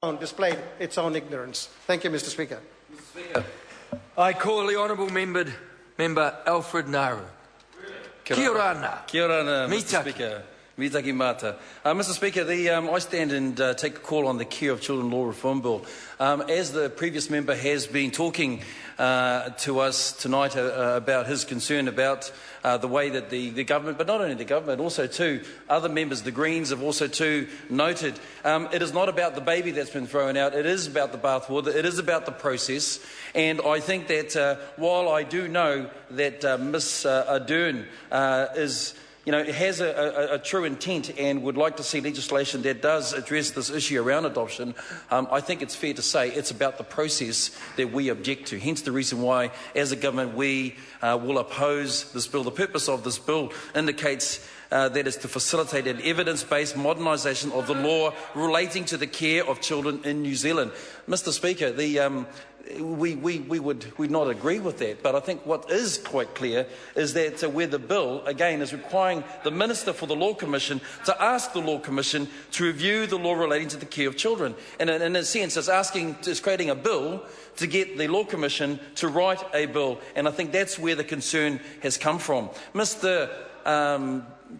displayed its own ignorance. Thank you, Mr. Speaker. Mr. Speaker, I call the honourable member Alfred Naru. Kia ora. Kia ora, Mr. Mitaki. Speaker. Mitaki mata. Mr. Speaker, I stand and take a call on the Care of Children Law Reform Bill. As the previous member has been talking to us tonight about his concern about the way that the government, but not only the government, also too, other members, the Greens have also too noted, it is not about the baby that's been thrown out, it is about the bathwater, it is about the process. And I think that while I do know that Ms Ardern has a true intent and would like to see legislation that does address this issue around adoption, I think it's fair to say it's about the process that we object to. Hence the reason why, as a government, we will oppose this bill. The purpose of this bill indicates that it's to facilitate an evidence-based modernisation of the law relating to the care of children in New Zealand. Mr. Speaker, we'd not agree with that, but I think what is quite clear is that where the bill, again, is requiring the Minister for the Law Commission to ask the Law Commission to review the law relating to the care of children. And in a sense, it's creating a bill to get the Law Commission to write a bill. And I think that's where the concern has come from. Mr.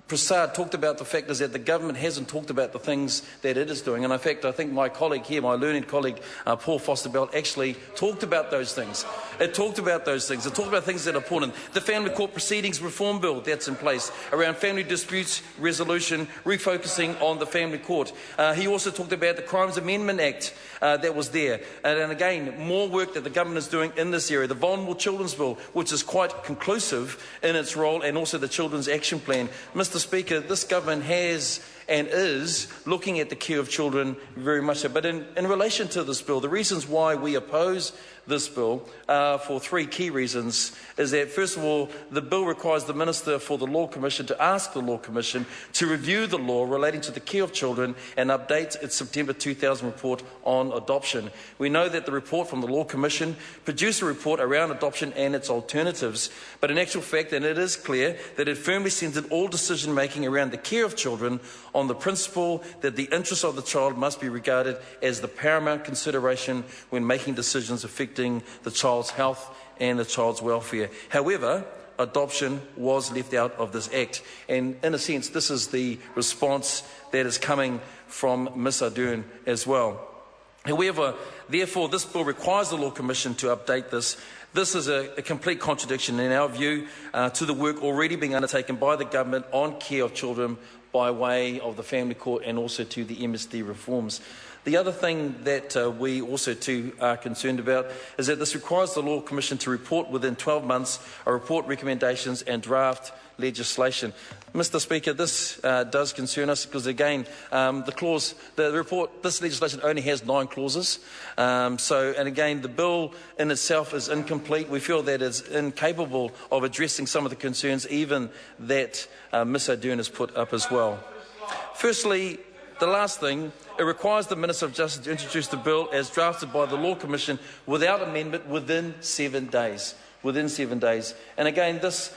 Prasad talked about the fact is that the government hasn't talked about the things that it is doing. And in fact, I think my colleague here, my learned colleague, Paul Foster-Belt, actually talked about those things. It talked about those things. It talked about things that are important. The Family Court Proceedings Reform Bill that's in place around family disputes resolution, refocusing on the family court. He also talked about the Crimes Amendment Act that was there. And again, more work that the government is doing in this area. The Vulnerable Children's Bill, which is quite conclusive in its role, and also the Children's Action Plan. Mr. Speaker, this government has and is looking at the care of children very much so. But in relation to this bill, the reasons why we oppose this bill for three key reasons is that, first of all, the bill requires the Minister for the Law Commission to ask the Law Commission to review the law relating to the care of children and update its September 2000 report on adoption. We know that the report from the Law Commission produced a report around adoption and its alternatives, but in actual fact, and it is clear, that it firmly centred all decision-making around the care of children on the principle that the interests of the child must be regarded as the paramount consideration when making decisions affecting the child's health and the child's welfare. However, adoption was left out of this Act, and in a sense this is the response that is coming from Ms Ardern as well. However, therefore, this bill requires the Law Commission to update this. This is a complete contradiction, in our view, to the work already being undertaken by the government on care of children by way of the Family Court and also to the MSD reforms. The other thing that we also too are concerned about is that this requires the Law Commission to report within 12 months a report, recommendations and draft legislation. Mr. Speaker, this does concern us because, again, this legislation only has 9 clauses. And again, the bill in itself is incomplete. We feel that it's incapable of addressing some of the concerns even that Ms Ardern has put up as well. Firstly, the last thing, it requires the Minister of Justice to introduce the bill as drafted by the Law Commission without amendment within 7 days. Within 7 days. And again, this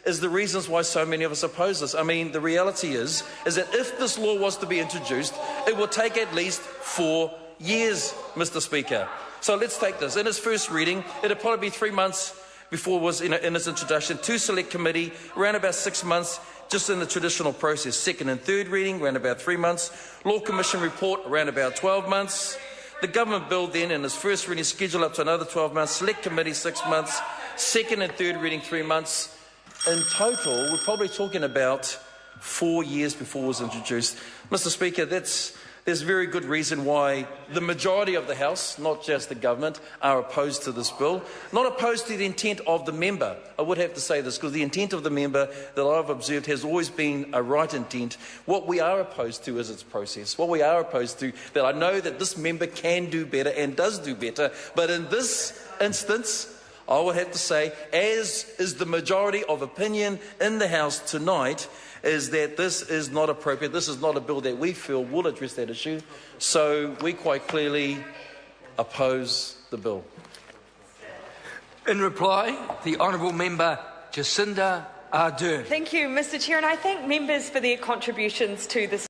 is the reasons why so many of us oppose this. I mean, the reality is that if this law was to be introduced, it will take at least 4 years, Mr. Speaker. So let's take this. In its first reading, it'll probably be 3 months before it was in its introduction, to select committee, around about 6 months, just in the traditional process. Second and third reading, around about 3 months. Law Commission report, around about 12 months. The government bill then, in its first reading, scheduled up to another 12 months. Select committee, 6 months. Second and third reading, 3 months. In total, we're probably talking about 4 years before it was introduced. Mr. Speaker, there's very good reason why the majority of the House, not just the government, are opposed to this bill. Not opposed to the intent of the member. I would have to say this, because the intent of the member that I've observed has always been a right intent. What we are opposed to is its process. What we are opposed to, that I know that this member can do better and does do better, but in this instance, I would have to say, as is the majority of opinion in the House tonight, is that this is not appropriate. This is not a bill that we feel will address that issue. So we quite clearly oppose the bill. In reply, the honourable member Jacinda Ardern. Thank you, Mr. Chair, and I thank members for their contributions to this